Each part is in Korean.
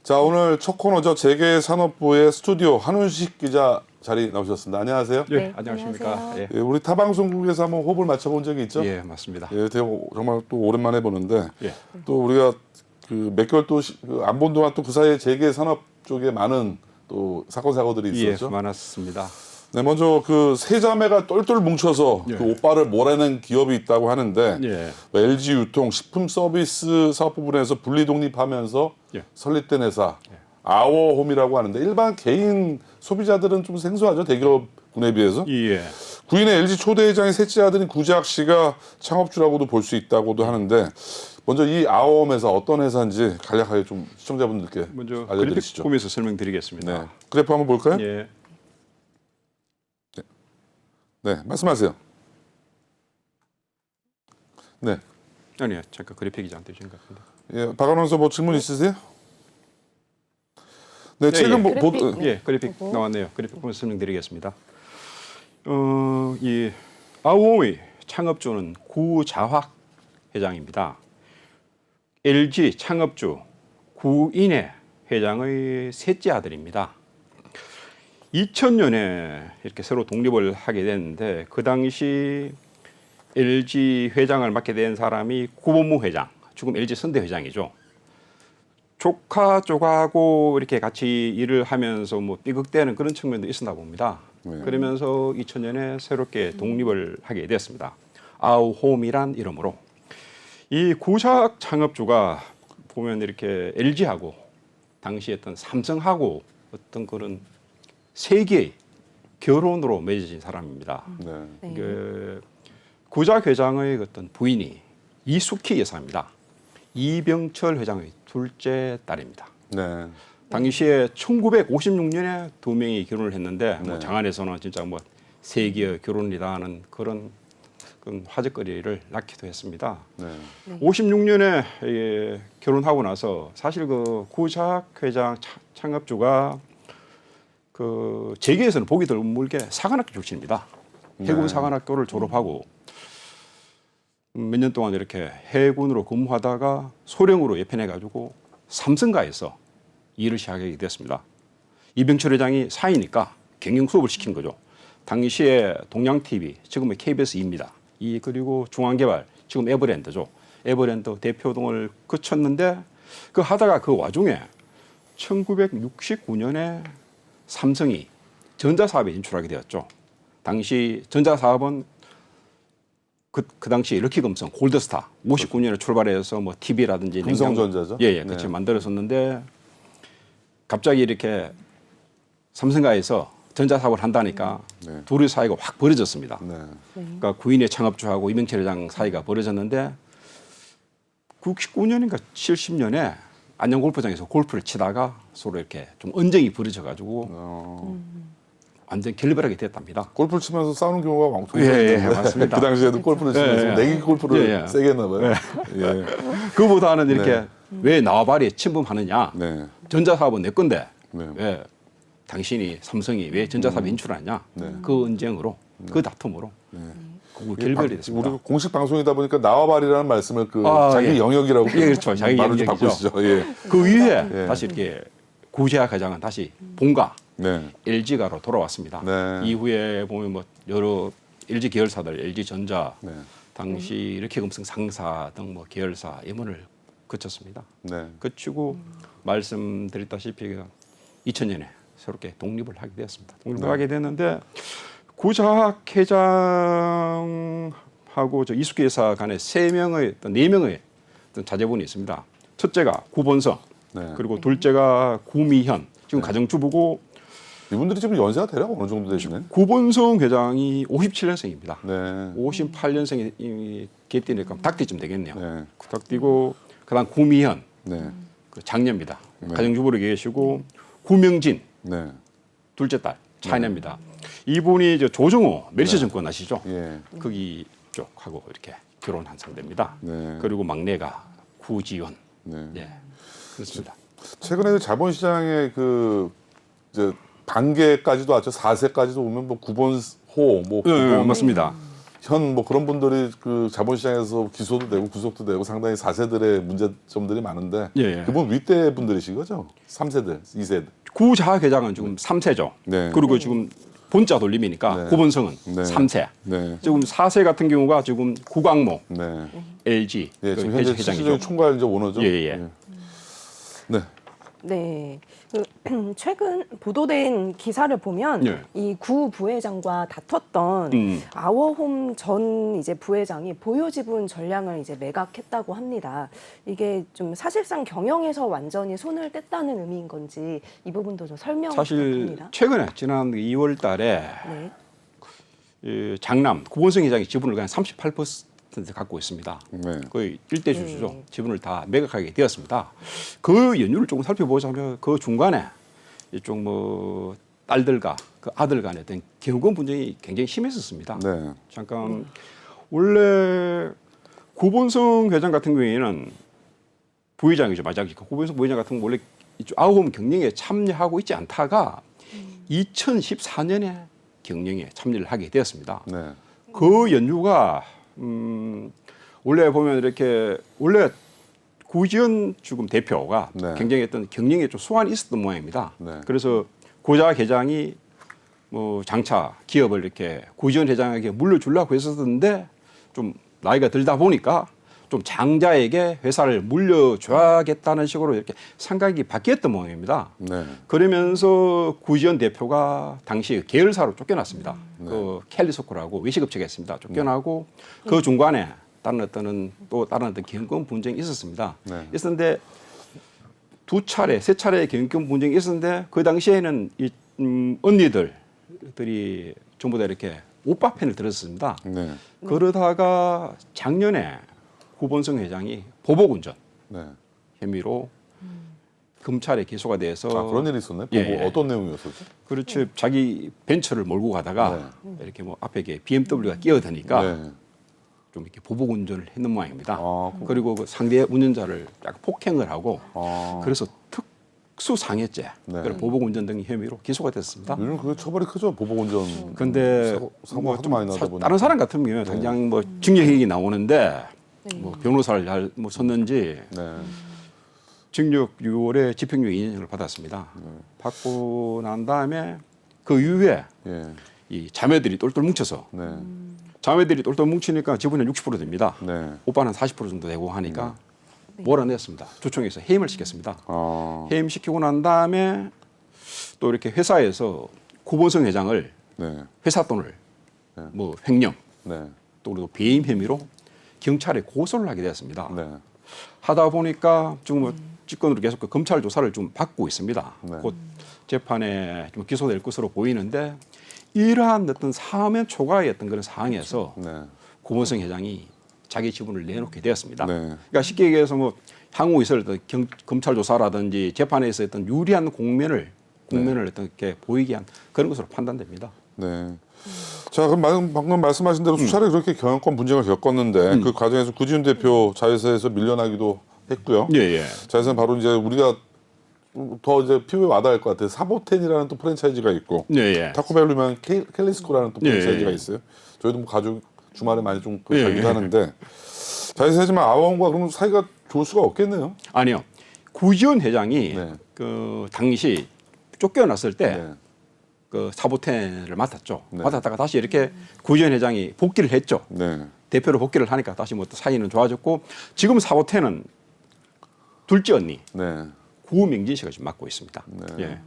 자, 오늘 첫 코너죠. 재계산업부의 스튜디오 한훈식 기자 자리 나오셨습니다. 안녕하세요. 예, 네, 안녕하십니까. 안녕하세요. 예, 예, 우리 타방송국에서 한번 호흡을 맞춰본 적이 있죠? 예, 맞습니다. 예, 되게 정말 또 오랜만에 보는데 예, 또 우리가 그 몇 개월 또 안 본 동안 또 그 사이에 재계산업 쪽에 많은 또 사건 사고들이 예, 있었죠. 많았습니다. 네, 먼저 그 세 자매가 똘똘 뭉쳐서 예. 그 오빠를 몰아낸 기업이 있다고 하는데 예, LG 유통 식품 서비스 사업 부분에서 분리 독립하면서 예. 설립된 회사 아워홈이라고 하는데 일반 개인 소비자들은 좀 생소하죠, 대기업군에 비해서. 예, 구인의 LG 초대 회장의 셋째 아들인 구재학 씨가 창업주라고도 볼 수 있다고도 하는데 먼저 이 아워홈에서 어떤 회사인지 간략하게 좀 시청자분들께 먼저 알려드리시죠. 그래픽 설명드리겠습니다. 네, 그래프 한번 볼까요? 예, 네, 말씀하세요. 네, 아니요, 잠깐 그래픽이 안 되신 것 같은데. 예, 박 아나운서 뭐 질문 있으세요? 네, 최근 예. 그래픽. 예, 그래픽 보고. 나왔네요. 그래픽 보면 설명드리겠습니다. 이 아오의 창업주는 구자학 회장입니다. LG 창업주 구인의 회장의 셋째 아들입니다. 2000년에 이렇게 새로 독립을 하게 됐는데 그 당시 LG 회장을 맡게 된 사람이 구본무 회장, 지금 LG 선대 회장이죠. 조카 쪽하고 이렇게 같이 일을 하면서 뭐 삐걱대는 그런 측면도 있었나 봅니다. 네. 그러면서 2000년에 새롭게 독립을 하게 됐습니다. 아우홈이란 이름으로. 이 구작 창업주가 보면 이렇게 LG하고 당시 어떤 삼성하고 어떤 그런 세계의 결혼으로 맺어진 사람입니다. 네, 네. 그 구작 회장의 어떤 부인이 이숙희 여사입니다. 이병철 회장의 둘째 딸입니다. 네, 당시에 1956년에 두 명이 결혼을 했는데 뭐 네. 장안에서는 진짜 뭐 세계의 결혼이다 하는 그런 화제거리를 낳기도 했습니다. 네, 56년에 결혼하고 나서 사실 그 구작 회장 창업주가 그 재계에서는 보기 드물게 사관학교 출신입니다. 해군 네. 사관학교를 졸업하고 몇 년 동안 이렇게 해군으로 근무하다가 소령으로 예편해가지고 삼성가에서 일을 시작하게 됐습니다. 이병철 회장이 사이니까 경영 수업을 시킨 거죠. 당시에 동양TV, 지금의 KBS2입니다. 그리고 중앙개발, 지금 에버랜드죠. 에버랜드 대표동을 거쳤는데 그 하다가 그 와중에 1969년에 삼성이 전자사업에 진출하게 되었죠. 당시 전자사업은 그 당시 럭키금성, 골드스타 59년에 출발해서 뭐 TV라든지 금성전자죠? 예, 같이 네. 만들었었는데 갑자기 이렇게 삼성가에서 전자사업을 한다니까 네. 둘의 사이가 확 벌어졌습니다. 네, 그러니까 구인의 창업주하고 이병철 회장 사이가 벌어졌는데 69년인가 70년에 안양골프장에서 골프를 치다가 서로 이렇게 좀 언쟁이 벌어져가지고 완전 결별하게 됐답니다. 골프를 치면서 싸우는 경우가 많고 예, 맞습니다. 그 당시에도 골프를 치면서 예, 예. 내기 골프를 예, 예. 세게 했나 봐요. 예, 그보다는 이렇게 왜 나와바리에 침범하느냐? 네, 전자사업은 내 건데 네. 왜 당신이 삼성이 왜 전자사업에 인출하냐? 그 언쟁으로 그 다툼으로 그 결별이 됐습니다. 우리가 공식 방송이다 보니까 나와바리라는 말씀을 그 아, 자기 예. 영역이라고 예, 그렇죠. 자기 말을 좀 영역이죠. 바꾸시죠. 예, 그 이후에 예. 다시 이렇게 구제학 회장은 다시 본가 네, LG가로 돌아왔습니다. 네. 이후에 보면 뭐 여러 LG 계열사들, LG전자, 네, 당시 럭키금성 상사 등 뭐 계열사 임원을 거쳤습니다. 네, 거치고 말씀드렸다시피 2000년에 새롭게 독립을 하게 되었습니다. 독립을 네. 하게 됐는데 구작 회장하고 저 이숙희 여사 간에 네 명의 어떤 자제분이 있습니다. 첫째가 구본성, 네. 그리고 둘째가 구미현, 지금 가정주부고 이분들이 지금 연세가 대략 어느 정도 되시나요? 구본성 회장이 57년생입니다. 네, 58년생이 개띠니까 닭띠쯤 되겠네요. 네, 닭띠고 그다음 구미현, 네, 그 장녀입니다. 네. 가정주부로 계시고 구명진 네, 둘째 딸 차이나입니다. 이분이 저 조정호 멸시증권 아시죠? 예, 거기 쪽하고 이렇게 결혼한 상대입니다. 네. 그리고 막내가 구지원. 네. 예, 그렇습니다. 최근에 그 자본시장의 그 이제 단계까지도 왔죠. 4세까지도 오면 뭐 구본호, 뭐 구본 맞습니다. 현 뭐 그런 분들이 그 자본시장에서 기소도 되고 구속도 되고 상당히 4세들의 문제점들이 많은데 예, 예. 그분 윗대 분들이신 거죠? 3세들, 2세들. 구자 회장은 지금 3세죠. 네. 그리고 지금 본자 돌림이니까 네. 구본성은 네. 3세. 네. 지금 4세 같은 경우가 지금 구광모 네. LG 예, 그 지금 현재 회장이죠. 실질적인 총괄 이제 오너죠. 예, 예. 네. 네. 최근 보도된 기사를 보면 예. 이 구 부회장과 다퉜던 아워홈 전 이제 부회장이 보유 지분 전량을 이제 매각했다고 합니다. 이게 좀 사실상 경영에서 완전히 손을 뗐다는 의미인 건지 이 부분도 좀 설명 사실 부탁드립니다. 최근에 지난 2월 달에 네. 장남 구본성 회장이 지분을 그냥 38% 갖고 있습니다. 네. 거의 일대 주주죠. 지분을 다 매각하게 되었습니다. 그 연유를 조금 살펴보자면 그 중간에 이쪽 뭐 딸들과 그 아들 간의 어떤 경건 분쟁이 굉장히 심했었습니다. 네. 잠깐 원래 구본성 회장 같은 경우에는 부회장이죠. 맞아요. 구본성 부회장 같은 경우 원래 이쪽 아우홈 경영에 참여하고 있지 않다가 2014년에 경영에 참여를 하게 되었습니다. 네. 그 연유가 원래 보면 이렇게 원래 구지연 지금 대표가 네. 굉장히 어떤 경영에 좀 소환이 있었던 모양입니다. 네. 그래서 고자 회장이 뭐 장차 기업을 이렇게 구지연 회장에게 물려주려고 했었는데 좀 나이가 들다 보니까 좀 장자에게 회사를 물려줘야겠다는 식으로 이렇게 생각이 바뀌었던 모양입니다. 네. 그러면서 구지연 대표가 당시 계열사로 쫓겨났습니다. 그 캘리소코라고 외식업체가 있습니다. 쫓겨나고 그 중간에 다른 어떤 경영 분쟁이 있었습니다. 네. 있었는데 두 차례, 세 차례 경영 분쟁이 있었는데 그 당시에는 이 언니들이 전부 다 이렇게 오빠 편을 들었습니다. 네. 그러다가 작년에 구본성 회장이 보복운전 네. 혐의로 검찰에 기소가 돼서 아, 그런 일이 있었네. 예, 보고 예. 어떤 내용이었었죠? 그렇지 자기 벤처를 몰고 가다가 이렇게 뭐 앞에 이게 BMW가 끼어드니까 네. 좀 이렇게 보복 운전을 했는 모양입니다. 아, 그리고 그 상대 운전자를 약간 폭행을 하고 아. 그래서 특수상해죄, 네. 그리고 보복 운전 등 혐의로 기소가 됐습니다. 요즘 그 처벌이 크죠. 보복운전. 근데 사고 하도 많이 나다 보니까. 다른 사람 같은 경우에 당장 뭐 징역형이 나오는데 뭐 변호사를 잘 뭐 썼는지 네. 징역 6월에 집행유예 2년을 받았습니다. 받고 난 다음에 그 이후에 예. 이 자매들이 똘똘 뭉쳐서 네. 자매들이 똘똘 뭉치니까 지분이 60% 됩니다. 네. 오빠는 40% 정도 되고 하니까 몰아냈습니다. 조총에서 해임을 시켰습니다. 아. 해임시키고 난 다음에 또 이렇게 회사에서 구본성 회장을 네. 회사 돈을 뭐 횡령 네. 또 그리고 배임 혐의로 경찰에 고소를 하게 되었습니다. 네. 하다 보니까 지금 뭐 직권으로 계속 그 검찰 조사를 좀 받고 있습니다. 네. 곧 재판에 좀 기소될 것으로 보이는데 이러한 어떤 사면 초과의 어떤 그런 상황에서 네. 구본성 회장이 자기 지분을 내놓게 되었습니다. 네. 그러니까 쉽게 얘기해서 뭐 향후 있을 어떤 검찰 조사라든지 재판에서 어떤 유리한 국면을 어떤 이렇게 보이게 한 그런 것으로 판단됩니다. 네. 자, 그럼 방금 말씀하신 대로 수차례 그렇게 경영권 분쟁을 겪었는데 그 과정에서 구지훈 대표 자회사에서 밀려나기도 했고요. 예, 예. 자회사는 바로 이제 우리가 더 이제 피부에 와닿을 것 같아요. 사보텐이라는 또 프랜차이즈가 있고 예, 예. 타코벨루면 캘리스코라는 또 예, 프랜차이즈가 예. 있어요. 저희도 뭐 가족 주말에 많이 좀 예, 가기도 예. 하는데 자회사지만 아원과 그럼 사이가 좋을 수가 없겠네요. 아니요. 구지원 회장이 네. 그 당시 쫓겨났을 때 네. 그 사보텐을 맡았죠. 네. 맡았다가 다시 이렇게 구지원 회장이 복귀를 했죠. 네. 대표로 복귀를 하니까 다시 뭐 또 사이는 좋아졌고 지금 사보텐은 둘째 언니 네. 구명진 씨가 지금 맡고 있습니다. 네. 예.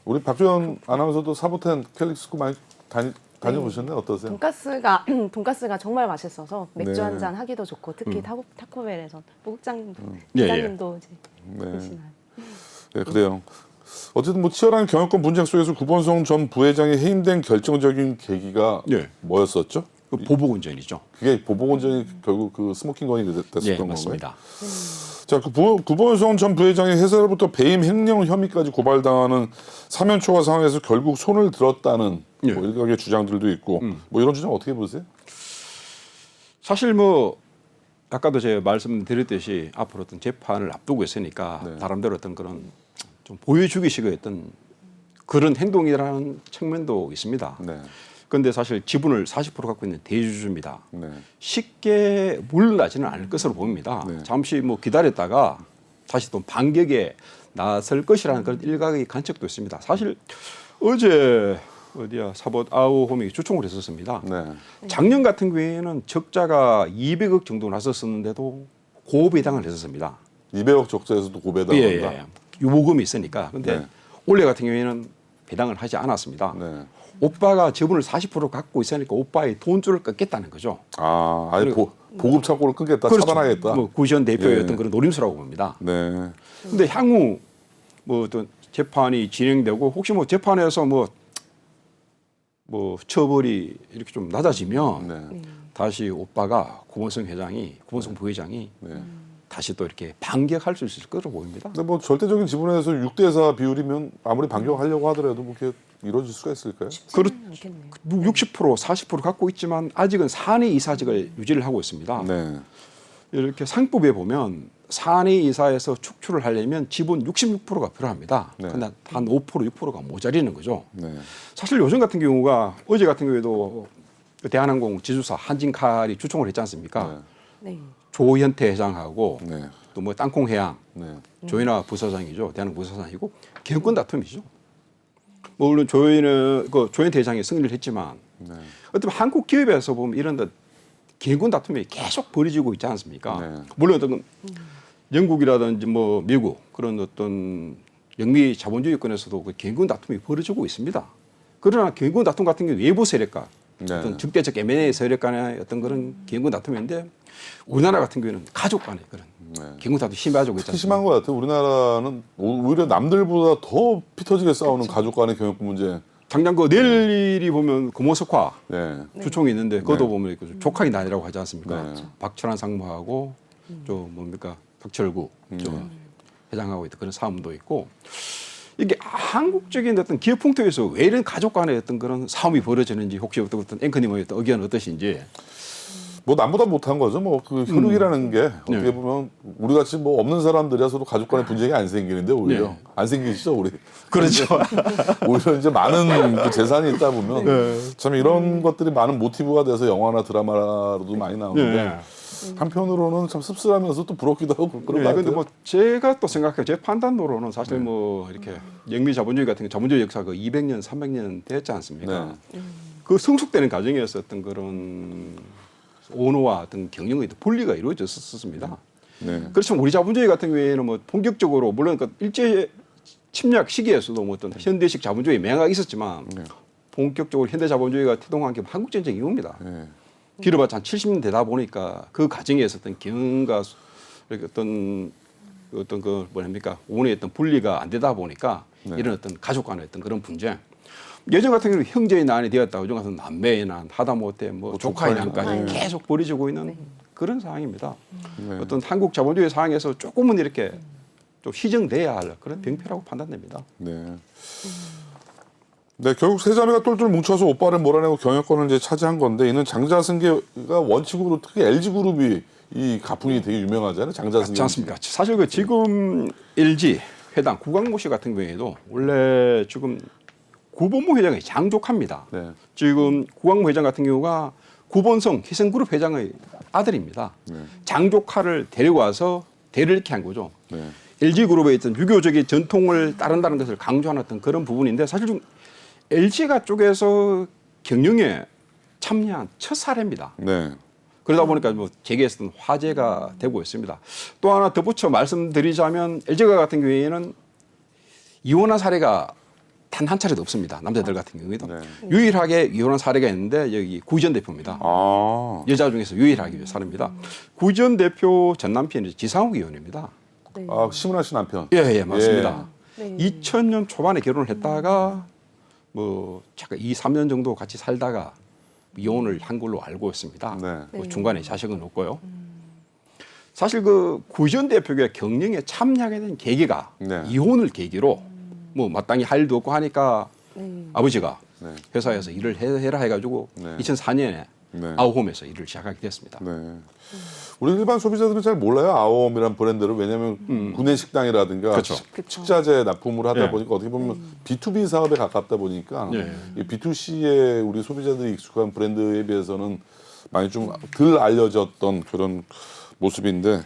우리 박주현 아나운서도 사보텐 캘리스코 많이 다녀보셨나요? 어떠세요? 돈가스가 정말 맛있어서 맥주 네. 한 잔 하기도 좋고 특히 타코벨에서 부국장님도 예, 예. 기자님도 이제 네. 드시나요? 네, 그래요. 어쨌든 뭐 치열한 경영권 분쟁 속에서 구본성 전 부회장이 해임된 결정적인 계기가 예. 뭐였었죠? 그 보복 운전이죠. 그게 보복운전이 결국 그 스모킹건이 됐었던 예, 건가요? 맞습니다. 자, 그 구본성 전 부회장이 회사로부터 배임 횡령 혐의까지 고발당하는 사면 초과 상황에서 결국 손을 들었다는 예. 뭐 일각의 주장들도 있고 뭐 이런 주장 어떻게 보세요? 사실 뭐 아까도 제가 말씀드렸듯이 앞으로 어떤 재판을 앞두고 있으니까 네. 나름대로 어떤 그런 좀 보여주기식의 어떤 그런 행동이라는 측면도 있습니다. 네. 그런데 사실 지분을 40% 갖고 있는 대주주입니다. 네. 쉽게 물러나지는 않을 것으로 보입니다. 네. 잠시 뭐 기다렸다가 다시 또 반격에 나설 것이라는 그런 일각의 관측도 있습니다. 사실 어제 어디야 사봇 아우홈이 주총을 했었습니다. 네. 작년 같은 경우에는 적자가 200억 정도 났었는데도 고배당을 했었습니다. 200억 적자에서도 고배당한다. 예. 유보금이 있으니까. 근데 네. 올해 같은 경우에는 배당을 하지 않았습니다. 네. 오빠가 지분을 40% 갖고 있으니까 오빠의 돈줄을 끊겠다는 거죠. 아, 아예 보급 창고를 끊겠다, 차단하겠다. 뭐 구시현 대표였던 예. 그런 노림수라고 봅니다. 네. 근데 향후 뭐 어떤 재판이 진행되고 혹시 뭐 재판에서 뭐 처벌이 이렇게 좀 낮아지면 네. 다시 오빠가 구본성 부회장이 네. 다시 또 이렇게 반격할 수 있을 거로 보입니다. 근데 뭐 절대적인 지분에서 6대4 비율이면 아무리 반격하려고 하더라도 뭐 그게 이루어질 수가 있을까요? 그렇 않겠네요. 60% 40% 갖고 있지만 아직은 사내 이사직을 유지를 하고 있습니다. 네. 이렇게 상법에 보면 사내 이사에서 축출을 하려면 지분 66%가 필요합니다. 네. 근데 한 5% 6%가 모자리는 거죠. 네. 사실 요즘 같은 경우가 어제 같은 경우에도 대한항공 지주사 한진칼이 주총을 했지 않습니까? 네. 조현태 회장하고 네. 또 뭐 땅콩해양 네. 조인하 부사장이죠. 대한항공 부사장이고 경권 다툼이죠. 뭐 물론 조현태 회장이 승리를 했지만 네. 어떤 한국 기업에서 보면 이런 경권 다툼이 계속 벌어지고 있지 않습니까? 네. 물론 어떤 영국이라든지 뭐 미국 그런 어떤 영미 자본주의권에서도 그 경권 다툼이 벌어지고 있습니다. 그러나 경권 다툼 같은 경우 외부 세력과 네. 어떤 적대적 M&A 세력 간의 어떤 그런 경권 다툼인데 우리나라 같은 경우에는 가족 간의 그런 네. 경권 다툼이 심해지고 있지 특히 않습니까? 심한 것 같아요. 우리나라는 오히려 남들보다 더 피터지게 싸우는 가족 간의 경영권 문제. 당장 그 내일이 보면 금호석화 네. 주총이 있는데 그것도 네. 보면 그 족하기 난이라고 하지 않습니까? 네. 박철환 상무하고 저 뭡니까 박철구 저 회장하고 있던 그런 싸움도 있고 이게 한국적인 어떤 기업 풍토에서 왜 이런 가족 간의 어떤 그런 싸움이 벌어지는지 혹시 어떤 앵커님의 어떤 의견은 어떠신지? 뭐 남보다 못한 거죠. 뭐 그 혈육이라는 게 어떻게 네. 보면 우리 같이 뭐 없는 사람들이라서도 가족 간의 분쟁이 안 생기는데 오히려 네. 안 생기시죠 우리. 그렇죠. 오히려 이제 많은 그 재산이 있다 보면 네. 참 이런 것들이 많은 모티브가 돼서 영화나 드라마로도 많이 나오는데 네. 한편으로는 참 씁쓸하면서 또 부럽기도 하고 그런 것 네, 같아요. 근데 뭐 제가 또 생각해 제 판단으로는 사실 뭐 이렇게 영미 자본주의 같은 게 자본주의 역사가 200년, 300년 됐지 않습니까? 네. 그 성숙되는 과정에서 어떤 그런 언어와 어떤 경영의 분리가 이루어졌었습니다. 네. 그렇지만 우리 자본주의 같은 경우에는 뭐 본격적으로 물론 그 일제 침략 시기에서도 뭐 어떤 현대식 자본주의 맹약이 있었지만 본격적으로 현대 자본주의가 태동한 게 한국 전쟁 이후입니다. 네. 길어봤자 한 70년 되다 보니까 그 과정에서 어떤 경영과 이렇게 어떤 그 뭐랍니까 오늘의 어떤 분리가 안 되다 보니까 네. 이런 어떤 가족 간의 어떤 그런 분쟁. 예전 같은 경우는 형제의 난이 되었다. 요즘 같은 남매의 난, 하다못해 뭐 조카의 난까지 계속 벌어지고 있는 그런 상황입니다. 네. 어떤 한국 자본주의 상황에서 조금은 이렇게 좀 희정돼야 할 그런 병폐라고 판단됩니다. 네. 네, 결국 세 자매가 똘똘 뭉쳐서 오빠를 몰아내고 경영권을 이제 차지한 건데 이는 장자승계가 원칙으로 특히 LG 그룹이 이 가풍이 되게 유명하잖아요. 장자승계. 그렇지 않습니까? 사실 그 지금 LG 회장 구광모 씨 같은 경우에도 원래 지금 구본모 회장의 장족합니다. 네. 지금 구광모 회장 같은 경우가 구본성 희생그룹 회장의 아들입니다. 네. 장조카를 데리고 와서 대를 이렇게 한 거죠. 네. LG그룹의 어떤 유교적인 전통을 따른다는 것을 강조하는 어떤 그런 부분인데 사실 좀 LG가 쪽에서 경영에 참여한 첫 사례입니다. 네. 그러다 보니까 뭐 재계에서는 화제가 되고 있습니다. 또 하나 덧붙여 말씀드리자면 LG가 같은 경우에는 이혼한 사례가 단 한 차례도 없습니다. 남자들 같은 경우에도 네. 유일하게 이혼한 사례가 있는데 여기 구전 대표입니다. 아. 여자 중에서 유일하게 사례입니다. 구전 대표 전 남편이 지상욱 의원입니다. 네. 아, 심은하 씨 남편. 예, 맞습니다. 네. 2000년 초반에 결혼을 했다가 뭐 잠깐 2, 3년 정도 같이 살다가 이혼을 한 걸로 알고 있습니다. 네. 뭐 중간에 자식은 없고요. 사실 그 구전 대표가 경영에 참여하게 된 계기가 네. 이혼을 계기로 뭐 마땅히 할 일도 없고 하니까 네. 아버지가 네. 회사에서 일을 해라 해가지고 네. 2004년에 네. 아우홈에서 일을 시작하게 됐습니다. 네. 우리 일반 소비자들은 잘 몰라요. 아오홈이라는 브랜드를. 왜냐하면 구내식당이라든가 그렇죠. 식자재 납품을 하다 네. 보니까 어떻게 보면 B2B 사업에 가깝다 보니까 네. 이 B2C에 우리 소비자들이 익숙한 브랜드에 비해서는 많이 좀 덜 알려졌던 그런 모습인데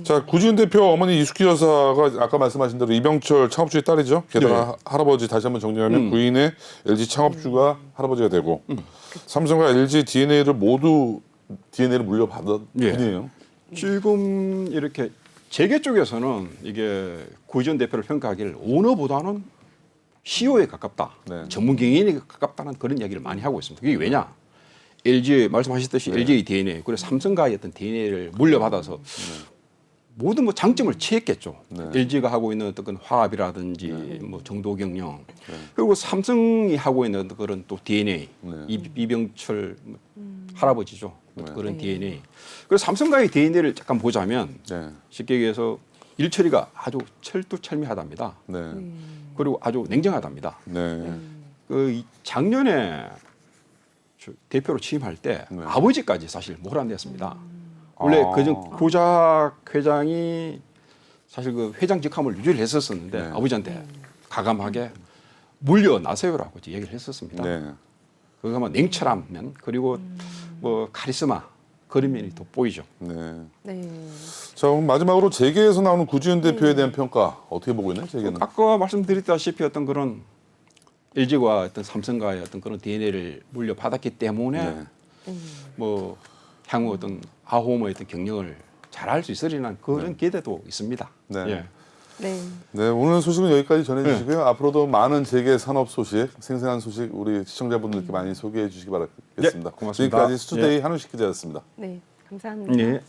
자 구지은 대표 어머니 이숙희 여사가 아까 말씀하신 대로 이병철 창업주의 딸이죠. 게다가 할아버지 다시 한번 정리하면 부인의 LG 창업주가 할아버지가 되고 삼성과 LG DNA를 모두 DNA를 물려받은 예. 분이에요. 지금 이렇게 재계 쪽에서는 이게 구지은 대표를 평가하기를 오너보다는 CEO에 가깝다, 네. 전문 경영에 가깝다는 그런 이야기를 많이 하고 있습니다. 그게 왜냐? LG 말씀하셨듯이 LG DNA 그리고 삼성과의 어떤 DNA를 물려받아서 모든 뭐 장점을 취했겠죠. 네. LG가 하고 있는 어떤 화합이라든지 뭐 정도 경영 그리고 삼성이 하고 있는 그런 또 DNA 네. 이병철 할아버지죠. 그런 DNA. 그래서 삼성과의 DNA를 잠깐 보자면 네. 쉽게 얘기해서 일처리가 아주 철두철미하답니다. 네. 그리고 아주 냉정하답니다. 네. 작년에 대표로 취임할 때 네. 아버지까지 사실 몰아냈습니다. 원래 아. 그전 고작 회장이 사실 그 회장 직함을 유지를 했었었는데 네. 아버지한테 가감하게 물려나세요라고 얘기를 했었습니다. 네. 그거 아마 냉철한 면 그리고 뭐 카리스마 그런 면이 돋보이죠. 네. 네. 자, 그럼 마지막으로 재계에서 나오는 구지은 대표에 대한 평가 어떻게 보고 있나요? 재계는? 아까 말씀드렸다시피 어떤 그런 LG와 어떤 삼성과의 어떤 그런 DNA를 물려받았기 때문에 네. 뭐 향후 어떤 아호모의 어떤 경영을 잘할 수 있으리라는 그런 기대도 있습니다. 네. 예. 네. 네, 오늘 소식은 여기까지 전해주시고요. 앞으로도 많은 재계 산업 소식, 생생한 소식 우리 시청자분들께 많이 소개해 주시기 바라겠습니다. 네, 고맙습니다. 지금까지 스투데이 한우식 기자였습니다. 네. 감사합니다. 예.